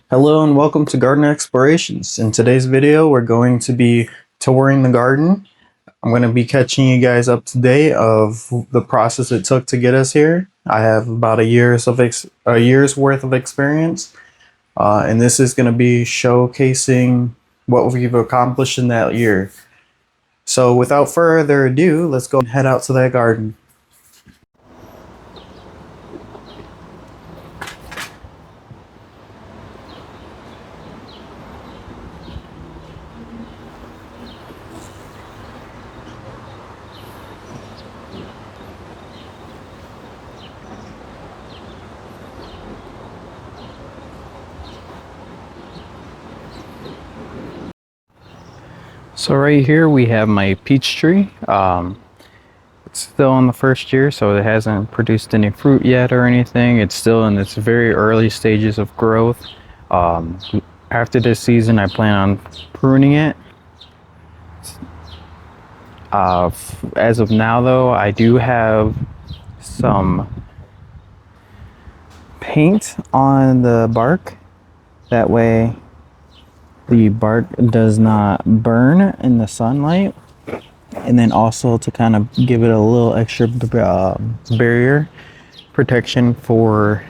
Hello and welcome to Garden Explorations. In today's video, we're going to be touring the garden. I'm going to be catching you guys up to date of the process it took to get us here. I have about a year's worth of experience, and this is going to be showcasing what we've accomplished in that year. So without further ado, let's go and head out to that garden. So right here we have my peach tree. It's still in the first year, so it hasn't produced any fruit yet or anything. It's still in its very early stages of growth. After this season, I plan on pruning it. As of now, though, I do have some paint on the bark. That way the bark does not burn in the sunlight, and then also to kind of give it a little extra barrier protection for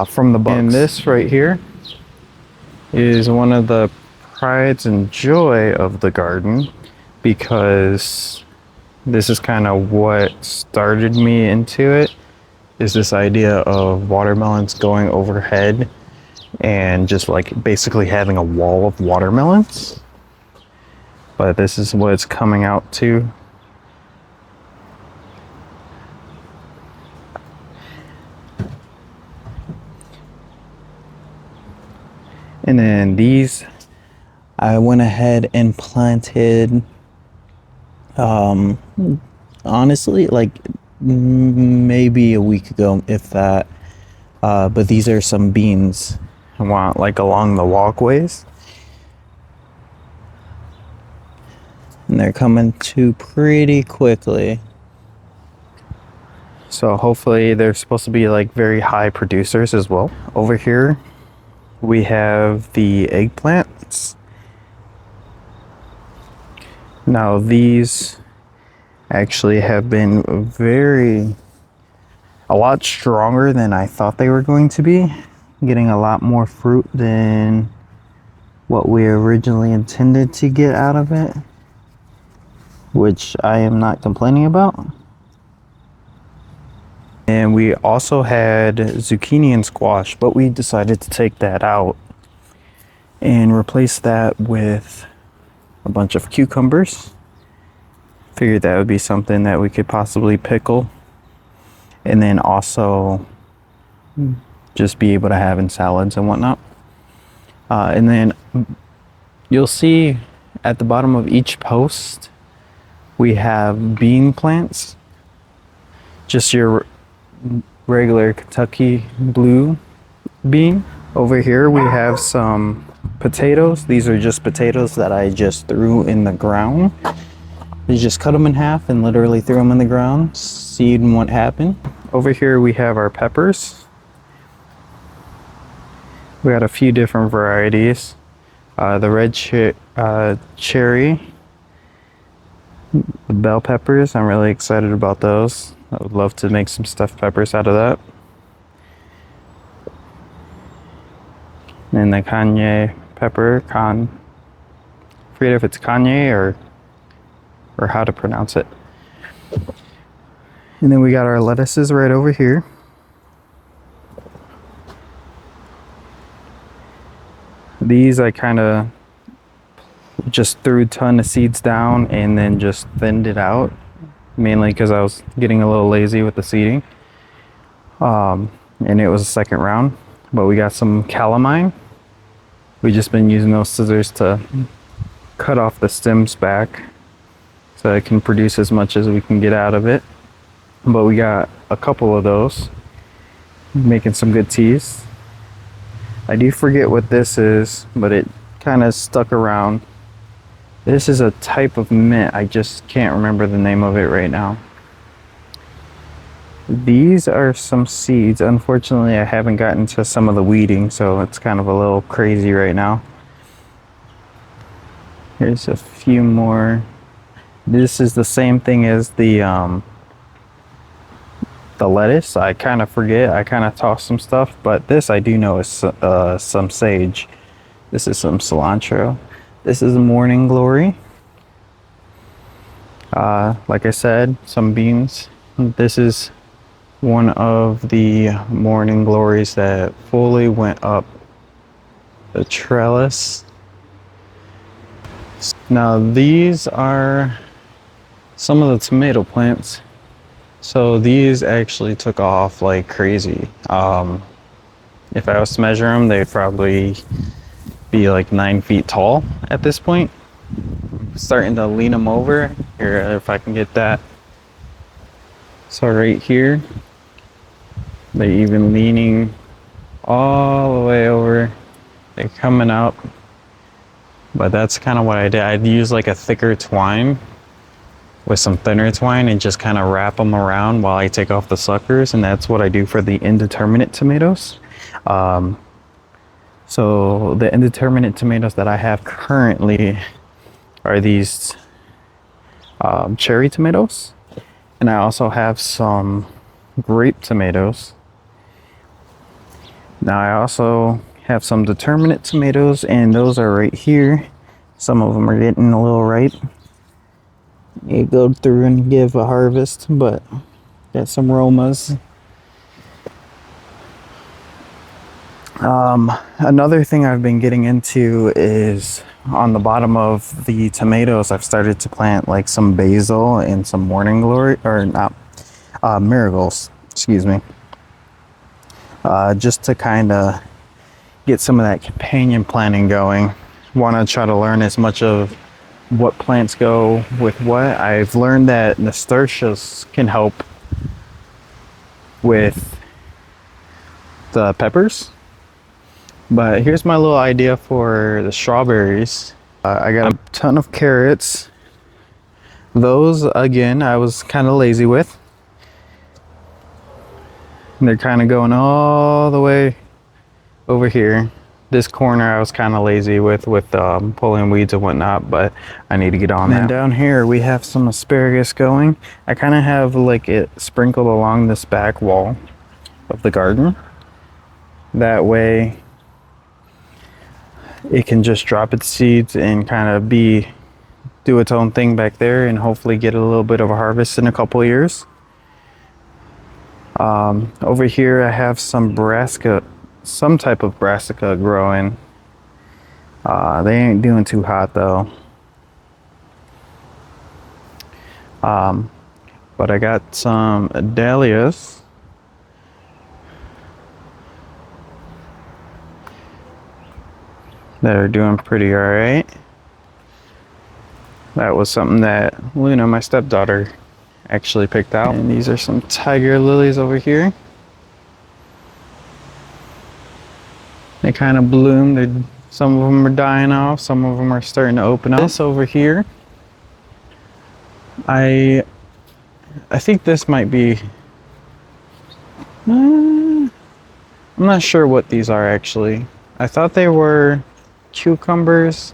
from the bugs. And this right here is one of the prides and joy of the garden, because this is kind of what started me into it, is this idea of watermelons going overhead and just like basically having a wall of watermelons. But this is what it's coming out to. And then these, I went ahead and planted, honestly, like maybe a week ago, if that. But these are some beans I want like along the walkways. And they're coming to pretty quickly. So hopefully they're supposed to be like very high producers as well. Over here we have the eggplants. Now these actually have been a lot stronger than I thought they were going to be, getting a lot more fruit than what we originally intended to get out of it, which I am not complaining about. And we also had zucchini and squash, but we decided to take that out and replace that with a bunch of cucumbers. Figured that would be something that we could possibly pickle, and then also just be able to have in salads and whatnot. And then you'll see at the bottom of each post we have bean plants, just your regular Kentucky blue bean. Over here we have some potatoes. These are just potatoes that I just threw in the ground. You just cut them in half and literally threw them in the ground, seeing what happened. Over here we have our peppers. We got a few different varieties. The red cherry, the bell peppers, I'm really excited about those. I would love to make some stuffed peppers out of that. And the Kanye pepper, forget if it's Kanye or how to pronounce it. And then we got our lettuces right over here. These I kind of just threw a ton of seeds down and then just thinned it out, mainly because I was getting a little lazy with the seeding. And it was a second round, but we got some calamine. We just been using those scissors to cut off the stems back so it can produce as much as we can get out of it. But we got a couple of those, making some good teas. I do forget what this is, but it kind of stuck around. This is a type of mint. I just can't remember the name of it right now. These are some seeds. Unfortunately, I haven't gotten to some of the weeding, so it's kind of a little crazy right now. Here's a few more. This is the same thing as the lettuce. I kind of forget. I kind of toss some stuff, but this I do know is some sage. This is some cilantro. This is morning glory. Like I said, some beans. This is one of the morning glories that fully went up the trellis. Now these are some of the tomato plants. So these actually took off like crazy. If I was to measure them, they'd probably be like 9 feet tall at this point. I'm starting to lean them over here, if I can get that. So right here, they're even leaning all the way over. They're coming up. But that's kind of what I did. I'd use like a thicker twine with some thinner twine and just kind of wrap them around while I take off the suckers, and that's what I do for the indeterminate tomatoes. So the indeterminate tomatoes that I have currently are these cherry tomatoes, and I also have some grape tomatoes. Now I also have some determinate tomatoes, and those are right here. Some of them are getting a little ripe. You go through and give a harvest, but got some aromas. Another thing I've been getting into is on the bottom of the tomatoes, I've started to plant like some basil and some morning glory, or not, marigolds, excuse me. Just to kind of get some of that companion planting going. Want to try to learn as much of what plants go with what. I've learned that nasturtiums can help with the peppers. But here's my little idea for the strawberries. I got a ton of carrots. Those, again, I was kind of lazy with. And they're kind of going all the way over here. This corner I was kind of lazy with pulling weeds and whatnot, but I need to get on that. And down here we have some asparagus going. I kind of have like it sprinkled along this back wall of the garden. That way it can just drop its seeds and kind of do its own thing back there, and hopefully get a little bit of a harvest in a couple of years. Over here I have some brassica, some type of brassica growing. They ain't doing too hot though. But I got some dahlias. That are doing pretty all right. That was something that Luna, my stepdaughter, actually picked out. And these are some tiger lilies over here. They kind of bloom. Some of them are dying off. Some of them are starting to open up. This over here, I think this might be. I'm not sure what these are actually. I thought they were cucumbers,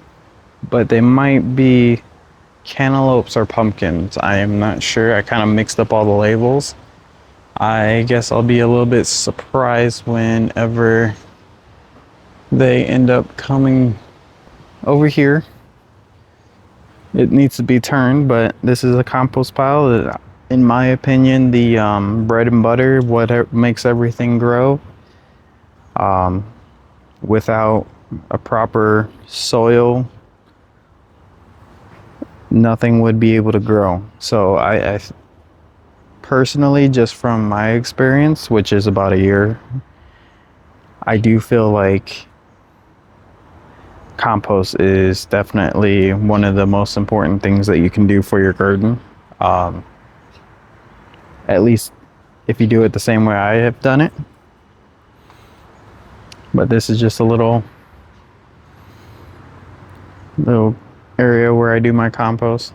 but they might be cantaloupes or pumpkins. I am not sure. I kind of mixed up all the labels. I guess I'll be a little bit surprised whenever they end up coming over here. It needs to be turned, but this is a compost pile. In my opinion, the bread and butter, what makes everything grow. Without a proper soil, nothing would be able to grow. So I personally, just from my experience, which is about a year, I do feel like compost is definitely one of the most important things that you can do for your garden. At least if you do it the same way I have done it. But this is just a little area where I do my compost.